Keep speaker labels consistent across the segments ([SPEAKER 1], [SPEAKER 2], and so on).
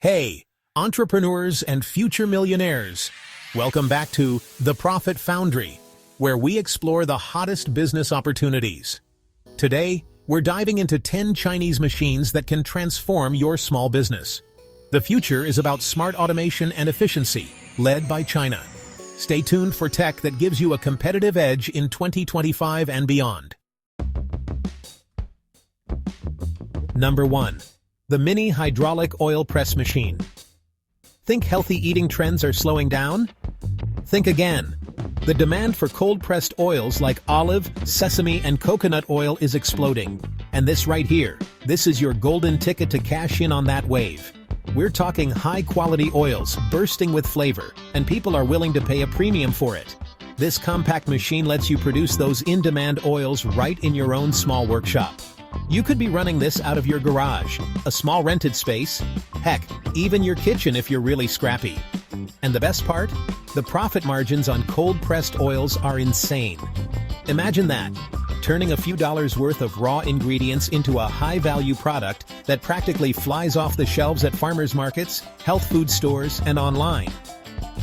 [SPEAKER 1] Hey, entrepreneurs and future millionaires. Welcome back to The Profit Foundry, where we explore the hottest business opportunities. Today, we're diving into 10 Chinese machines that can transform your small business. The future is about smart automation and efficiency, led by China. Stay tuned for tech that gives you a competitive edge in 2025 and beyond. Number 1. The Mini Hydraulic Oil Press Machine. Think healthy eating trends are slowing down? Think again. The demand for cold-pressed oils like olive, sesame, and coconut oil is exploding. And this right here, this is your golden ticket to cash in on that wave. We're talking high-quality oils bursting with flavor, and people are willing to pay a premium for it. This compact machine lets you produce those in-demand oils right in your own small workshop. You could be running this out of your garage, a small rented space, heck, even your kitchen if you're really scrappy. And the best part? The profit margins on cold-pressed oils are insane. Imagine that, turning a few dollars worth of raw ingredients into a high-value product that practically flies off the shelves at farmers markets, health food stores, and online.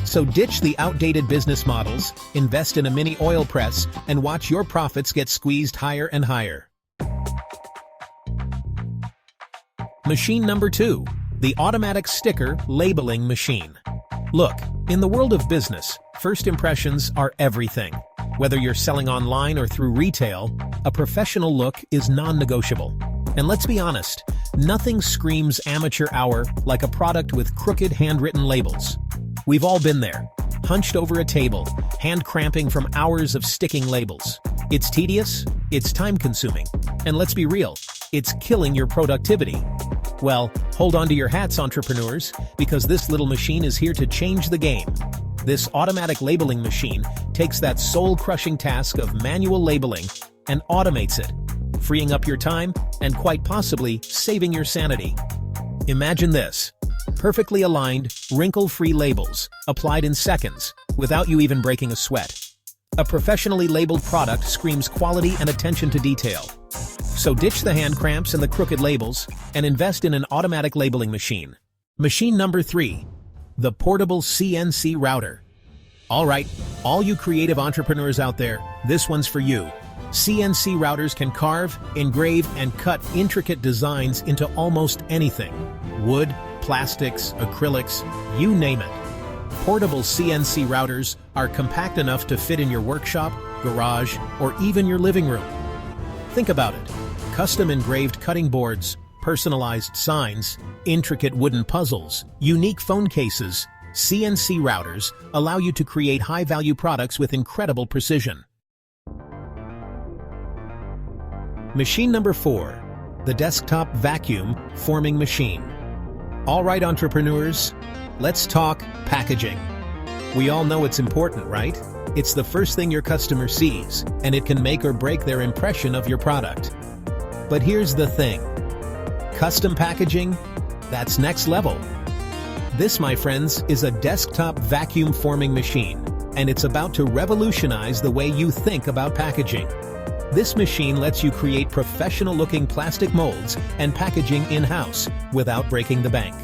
[SPEAKER 1] So ditch the outdated business models, invest in a mini oil press, and watch your profits get squeezed higher and higher. Machine number 2, the Automatic Sticker Labeling Machine. Look, in the world of business, first impressions are everything. Whether you're selling online or through retail, a professional look is non-negotiable. And let's be honest, nothing screams amateur hour like a product with crooked handwritten labels. We've all been there, hunched over a table, hand cramping from hours of sticking labels. It's tedious, it's time-consuming, and let's be real, it's killing your productivity. Well, hold on to your hats, entrepreneurs, because this little machine is here to change the game. This automatic labeling machine takes that soul-crushing task of manual labeling and automates it, freeing up your time and quite possibly saving your sanity. Imagine this: perfectly aligned, wrinkle-free labels applied in seconds without you even breaking a sweat. A professionally labeled product screams quality and attention to detail. So ditch the hand cramps and the crooked labels and invest in an automatic labeling machine. Machine number 3, the portable CNC router. All right, all you creative entrepreneurs out there, this one's for you. CNC routers can carve, engrave, and cut intricate designs into almost anything. Wood, plastics, acrylics, you name it. Portable CNC routers are compact enough to fit in your workshop, garage, or even your living room. Think about it. Custom engraved cutting boards, personalized signs, intricate wooden puzzles, unique phone cases, CNC routers allow you to create high-value products with incredible precision. Machine number 4, the desktop vacuum forming machine. All right, entrepreneurs, let's talk packaging. We all know it's important, right? It's the first thing your customer sees, and it can make or break their impression of your product. But here's the thing. Custom packaging? That's next level. This, my friends, is a desktop vacuum forming machine, and it's about to revolutionize the way you think about packaging. This machine lets you create professional-looking plastic molds and packaging in-house without breaking the bank.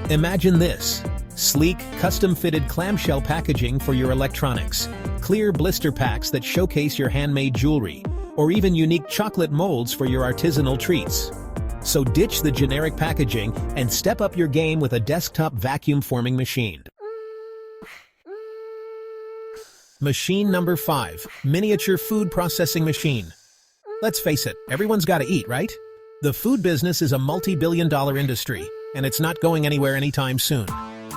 [SPEAKER 1] Imagine this: sleek, custom-fitted clamshell packaging for your electronics, clear blister packs that showcase your handmade jewelry, or even unique chocolate molds for your artisanal treats. So ditch the generic packaging and step up your game with a desktop vacuum forming machine. Machine number 5, miniature food processing machine. Let's face it, everyone's got to eat, right? The food business is a multi-billion-dollar industry, and it's not going anywhere anytime soon.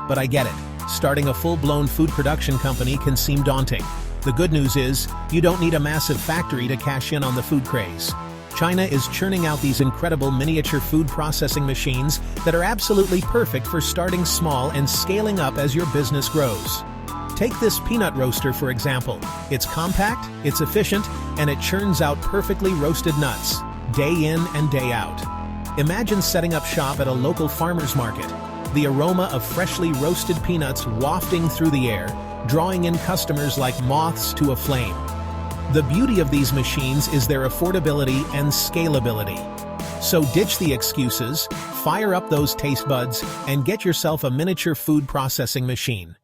[SPEAKER 1] But I get it. Starting a full-blown food production company can seem daunting. The good news is, you don't need a massive factory to cash in on the food craze. China is churning out these incredible miniature food processing machines that are absolutely perfect for starting small and scaling up as your business grows. Take this peanut roaster, for example. It's compact, it's efficient, and it churns out perfectly roasted nuts, day in and day out. Imagine setting up shop at a local farmer's market. The aroma of freshly roasted peanuts wafting through the air, drawing in customers like moths to a flame. The beauty of these machines is their affordability and scalability. So ditch the excuses, fire up those taste buds, and get yourself a miniature food processing machine.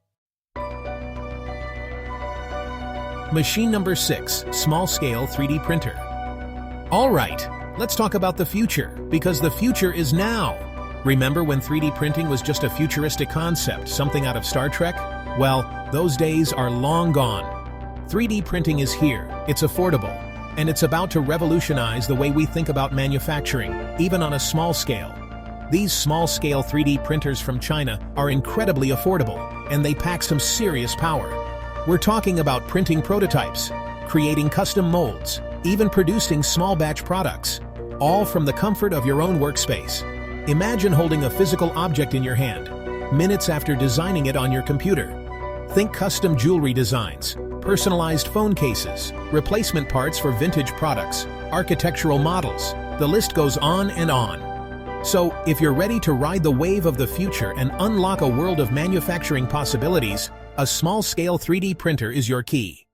[SPEAKER 1] Machine number 6, small-scale 3D printer. All right, let's talk about the future, because the future is now. Remember when 3D printing was just a futuristic concept, something out of Star Trek? Well, those days are long gone. 3D printing is here, it's affordable, and it's about to revolutionize the way we think about manufacturing, even on a small scale. These small-scale 3D printers from China are incredibly affordable, and they pack some serious power. We're talking about printing prototypes, creating custom molds, even producing small-batch products, all from the comfort of your own workspace. Imagine holding a physical object in your hand, minutes after designing it on your computer. Think custom jewelry designs, personalized phone cases, replacement parts for vintage products, architectural models. The list goes on and on. So, if you're ready to ride the wave of the future and unlock a world of manufacturing possibilities, a small-scale 3D printer is your key.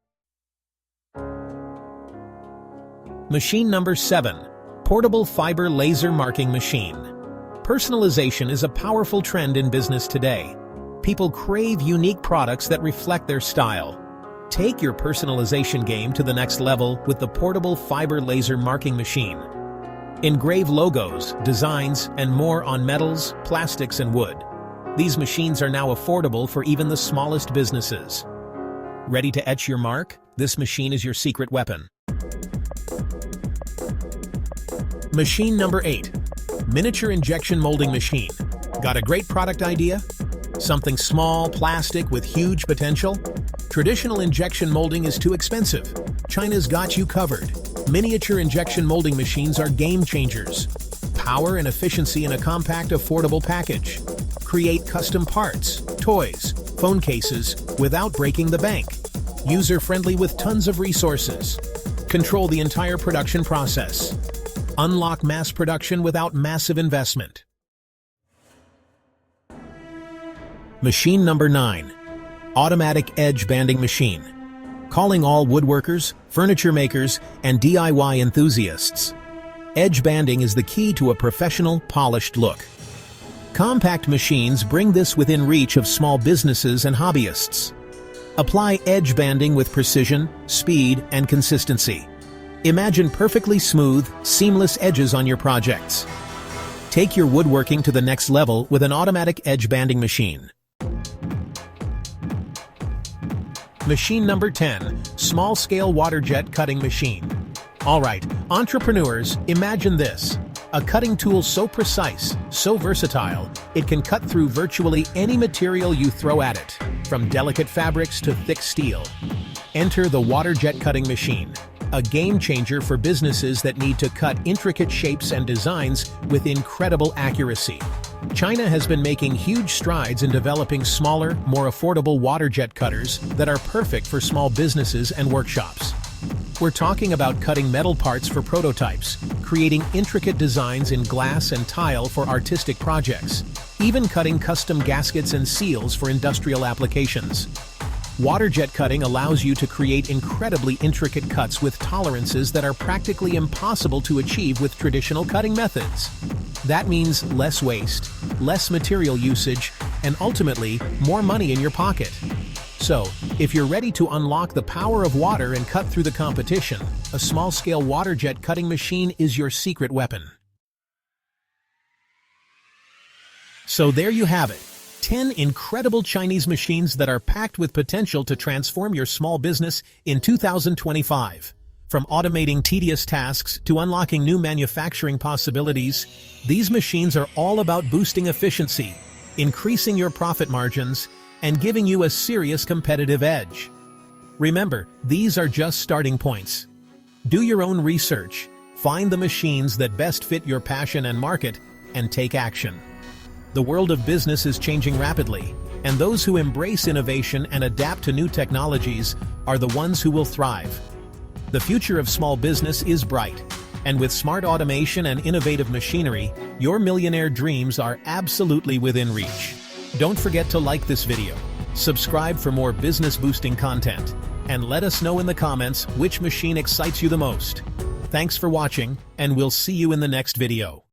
[SPEAKER 1] Machine number 7, portable fiber laser marking machine. Personalization is a powerful trend in business today. People crave unique products that reflect their style. Take your personalization game to the next level with the portable fiber laser marking machine. Engrave logos, designs, and more on metals, plastics, and wood. These machines are now affordable for even the smallest businesses. Ready to etch your mark? This machine is your secret weapon. Machine number 8, miniature injection molding machine. Got a great product idea? Something small, plastic, with huge potential? Traditional injection molding is too expensive. China's got you covered. Miniature injection molding machines are game changers. Power and efficiency in a compact, affordable package. Create custom parts, toys, phone cases without breaking the bank. User-friendly with tons of resources. Control the entire production process. Unlock mass production without massive investment. Machine number 9, automatic edge banding machine. Calling all woodworkers, furniture makers, and DIY enthusiasts. Edge banding is the key to a professional, polished look. Compact machines bring this within reach of small businesses and hobbyists. Apply edge banding with precision, speed, and consistency. Imagine perfectly smooth, seamless edges on your projects. Take your woodworking to the next level with an automatic edge banding machine. Machine number 10, small-scale water jet cutting machine. All right, entrepreneurs, imagine this. A cutting tool so precise, so versatile, it can cut through virtually any material you throw at it, from delicate fabrics to thick steel. Enter the water jet cutting machine, a game changer for businesses that need to cut intricate shapes and designs with incredible accuracy. China has been making huge strides in developing smaller, more affordable water jet cutters that are perfect for small businesses and workshops. We're talking about cutting metal parts for prototypes, creating intricate designs in glass and tile for artistic projects, even cutting custom gaskets and seals for industrial applications. Water jet cutting allows you to create incredibly intricate cuts with tolerances that are practically impossible to achieve with traditional cutting methods. That means less waste, less material usage, and ultimately, more money in your pocket. So, if you're ready to unlock the power of water and cut through the competition, a small-scale water jet cutting machine is your secret weapon. So there you have it. 10 incredible Chinese machines that are packed with potential to transform your small business in 2025. From automating tedious tasks to unlocking new manufacturing possibilities, these machines are all about boosting efficiency, increasing your profit margins, and giving you a serious competitive edge. Remember, these are just starting points. Do your own research, find the machines that best fit your passion and market, and take action. The world of business is changing rapidly, and those who embrace innovation and adapt to new technologies are the ones who will thrive. The future of small business is bright, and with smart automation and innovative machinery, your millionaire dreams are absolutely within reach. Don't forget to like this video, subscribe for more business-boosting content, and let us know in the comments which machine excites you the most. Thanks for watching, and we'll see you in the next video.